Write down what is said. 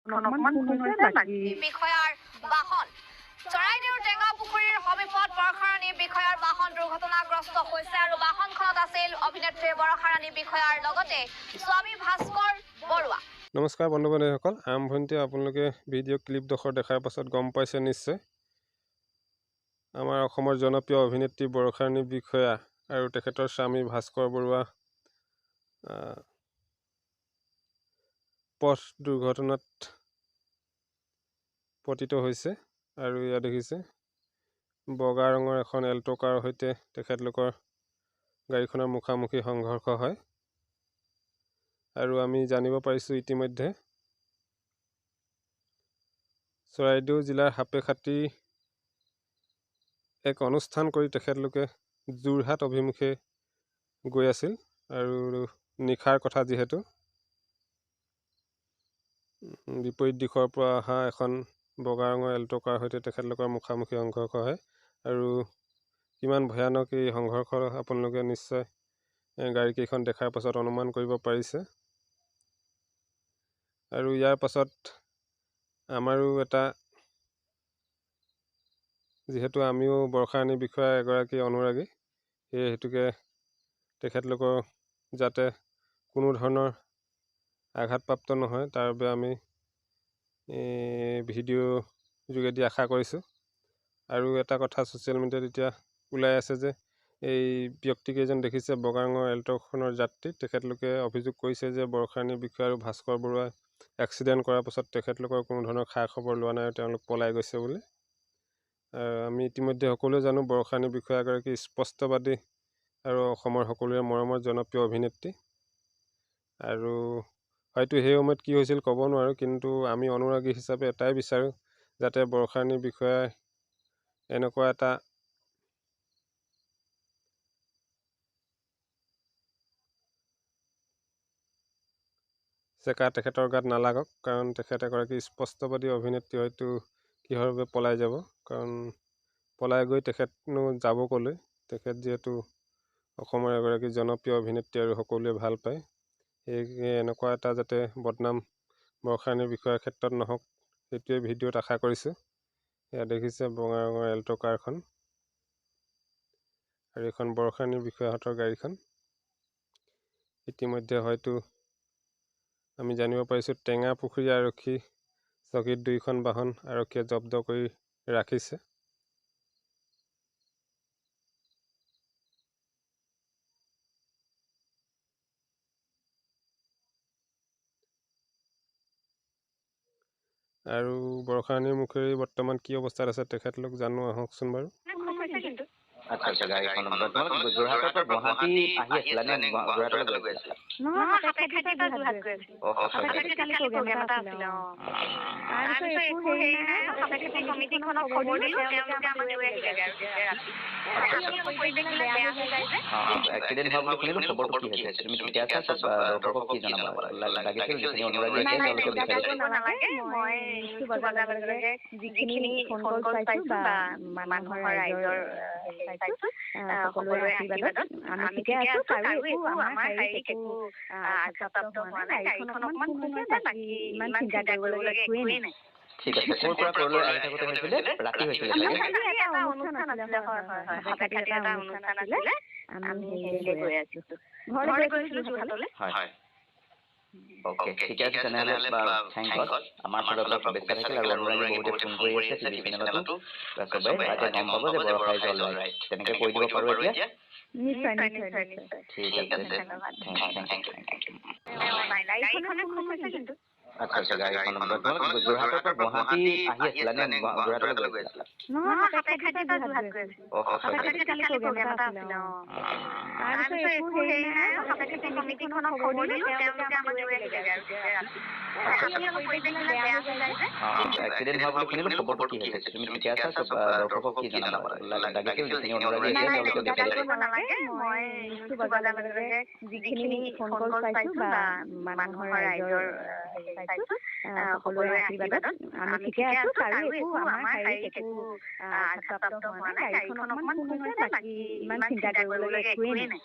অকমান ফোন হৈছে বাকী বিষয়াৰ বাহন চৰাইদেউৰ টেঙা পুখুৰীৰ সমীপত বৰষাৰাণী বিষয়াৰ বাহন দুৰ্ঘটনাগ্ৰস্ত হৈছে আৰু বাহনখনত আছিল অভিনেত্ৰী বৰষাৰাণী বিষয়াৰ লগতে স্বামী ভাস্কৰ বৰুৱা। নমস্কাৰ বন্ধু বান্ধৱীসকল, আৰম্ভণিতে আপোনালোকে ভিডিঅ' ক্লিপডোখৰ দেখাৰ পাছত গম পাইছে নিশ্চয় আমাৰ অসমৰ জনপ্ৰিয় অভিনেত্ৰী বৰষাৰাণী বিষয়া আৰু তেখেতৰ স্বামী ভাস্কৰ বৰুৱা পথ দুৰ্ঘটনাত পতিত হৈছে। আৰু ইয়াত দেখিছে বগা ৰঙৰ এখন এল্টো কাৰৰ সৈতে তেখেতলোকৰ গাড়ীখনৰ মুখামুখি সংঘৰ্ষ হয়। আৰু আমি জানিব পাৰিছোঁ ইতিমধ্যে চৰাইদেউ জিলাৰ সাপেখাতি এক অনুষ্ঠান কৰি তেখেতলোকে যোৰহাট অভিমুখে গৈ আছিল। আৰু নিশাৰ কথা যিহেতু বিপৰীত দিশৰ পৰা অহা এখন বগা ৰঙৰ এল্টো কাৰৰ সৈতে তেখেতলোকৰ মুখামুখি সংঘৰ্ষ হয়। আৰু কিমান ভয়ানক এই সংঘৰ্ষ আপোনালোকে নিশ্চয় গাড়ীকেইখন দেখাৰ পাছত অনুমান কৰিব পাৰিছে। আৰু ইয়াৰ পাছত আমাৰো এটা, যিহেতু আমিও বৰষাৰাণী বিষয়াৰ এগৰাকী অনুৰাগী, সেই হেতুকে তেখেতলোকৰ যাতে কোনো ধৰণৰ আঘাতপ্ৰাপ্ত নহয় তাৰ বাবে আমি ভিডিঅ' যোগেদি আশা কৰিছোঁ। আৰু এটা কথা ছ'চিয়েল মিডিয়াত এতিয়া ওলাই আছে যে এই ব্যক্তিকেইজন দেখিছে বগা ৰঙৰ এল্টোখনৰ যাত্ৰী, তেখেতলোকে অভিযোগ কৰিছে যে বৰষাৰাণী বিষয়া আৰু ভাস্কৰ বৰুৱাই এক্সিডেণ্ট কৰাৰ পাছত তেখেতলোকৰ কোনো ধৰণৰ খা খবৰ লোৱা নাই আৰু তেওঁলোক পলাই গৈছে বুলি। আমি ইতিমধ্যে সকলোৱে জানো বৰষাৰাণী বিষয়া এগৰাকী স্পষ্টবাদী আৰু অসমৰ সকলোৰে মৰমৰ জনপ্ৰিয় অভিনেত্ৰী। আৰু হয়তো সেই সময়ত কি হৈছিল ক'ব নোৱাৰোঁ, কিন্তু আমি অনুৰাগী হিচাপে এটাই বিচাৰোঁ যাতে বৰষাৰাণী বিষয়াই এনেকুৱা এটা চেকা তেখেতৰ গাত নালাগক, কাৰণ তেখেত এগৰাকী স্পষ্টবাদী অভিনেত্ৰী। হয়তো কিহৰ বাবে পলাই যাব, কাৰণ পলাই গৈ তেখেতনো যাব ক'লৈ। তেখেত যিহেতু অসমৰ এগৰাকী জনপ্ৰিয় অভিনেত্ৰী আৰু সকলোৱে ভাল পায়, সেয়ে এনেকুৱা এটা যাতে বদনাম বৰষাৰাণী বিষয়াৰ ক্ষেত্ৰত নহওক সেইটোৱে ভিডিঅ'ত আশা কৰিছোঁ। এয়া দেখিছে বগা ৰঙৰ এল্টো কাৰখন আৰু এইখন বৰষাৰাণী বিষয়াহঁতৰ গাড়ীখন। ইতিমধ্যে হয়তো আমি জানিব পাৰিছোঁ টেঙা পুখুৰী আৰক্ষী চকীত দুইখন বাহন আৰক্ষীয়ে জব্দ কৰি ৰাখিছে। আৰু বৰষাৰাণীৰ মুখেৰে বৰ্তমান কি অৱস্থাত আছে তেখেতলোক জানো, আহকচোন বাৰু। আচ্ছা আচ্ছা, গাড়ীখন যোৰহাটৰ পৰা গুৱাহাটী আহি আছিলা নে যোৰহাটলৈ গৈ আছিলা? নহয়, সাপেখাতি পৰা যোৰহাট গৈ আছিলোঁ। সাপেখাতিত কালি প্ৰগ্ৰেম এটা আছিলে। তাৰপিছত একো হেৰি নাই, সাপেখাতি কমিটিখনক খবৰ দিলোঁ, তেওঁলোকে আমাক লৈ আহিলেগৈ আৰু ৰাতি। আমি আকৌ পৰিৱেশবিলাক বেয়া হৈ যায় যে। এক্সিডেণ্ট হোৱা বুলি শুনিলোঁ, খবৰটো কি হৈছে? তুমি ঠিকে আছা? দৰ্শকক কি জনাবা? লাগিছিল যিখিনি অনুৰাগী আছে তেওঁলোকে বিচাৰিছে। নালাগে, মই নিউজটো বজাৰ লগে লগে যিখিনি ফোন কল পাইছোঁ বা মানুহৰ ৰাইজৰ পাইছোঁ, সকলোৰে আশীৰ্বাদত আমি ঠিকে আছোঁ। কাৰো একো আমাৰ শাৰীৰিক একো আঘাতপ্ৰাপ্ত হোৱা নাই। গাড়ীখন অকণমান ফোন হৈছে, বাকী ইমান চিন্তা কৰিবলগীয়া একোৱেই নাই। ঠিক আছে। ক'ৰ পৰা ক'লৈ আহি থাকোঁতে হৈছিলে? ৰাতি হৈছিলে চাগে? এটা অনুষ্ঠান আছিলে, হয় হয় হয়, সাপেখাতিত এটা অনুষ্ঠান আছিলে। আমি হেৰিলৈ গৈ আছিলোঁ, ঘৰলৈ গৈছিলোঁ যোৰহাটলৈ। হয়। অ'কে, ঠিকে আছে তেনেহ'লে। থেংক গড, আমাৰ ফালৰ পৰা শুভেচ্ছা থাকিল। আৰু অনুৰাগী বহুতে ফোন কৰি আছে টিভি চেনেলতো, চবেই এতিয়া গম পাব যে বৰষা ইজ অল ৰাইট। তেনেকৈ কৈ দিব পাৰোঁ এতিয়া। নিশ্চয় নিশ্চয় নিশ্চয়। ঠিক আছে, ধন্যবাদ। Thank U. গাড়ীখনে ফোন হৈছে কিন্তু। আচ্ছা আচ্ছা, গাড়ীখন যোৰহাটৰ পৰা গুৱাহাটী আহি আছিলা নে যোৰহাটলৈ গৈ আছিলা? নহয়, সাপেখাতিৰ পৰা যোৰহাট গৈ আছিলোঁ। সাপেখাতিত কালি প্ৰগ্ৰেম এটা আছিলে। তাৰপিছত একো হেৰি নাই, সাপেখাতি কমিটিখনক খবৰ দিলোঁ, তেওঁলোকে আমাক লৈ আহিলেগৈ আৰু ৰাতি। আমি আকৌ পৰিৱেশবিলাক বেয়া হৈ যায় যে। এক্সিডেণ্ট হোৱা বুলি শুনিলোঁ, খবৰটো কি হৈছে? তুমি ঠিকে আছা? দৰ্শকক কি জনাবা? লাগিছিল যিখিনি অনুৰাগী আছে তেওঁলোকে বিচাৰিছে। নালাগে, মই নিউজটো বজাৰ লগে লগে যিখিনি ফোন কল পাইছোঁ বা মানুহৰ ৰাইজৰ পাইছোঁ, সকলোৰে আশীৰ্বাদত আমি ঠিকে আছোঁ। কাৰো একো আমাৰ শাৰীৰিক একো আঘাতপ্ৰাপ্ত হোৱা নাই। গাড়ীখন অকণমান ফোন হৈছে, বাকী ইমান চিন্তা কৰিবলগীয়া একোৱেই নাই।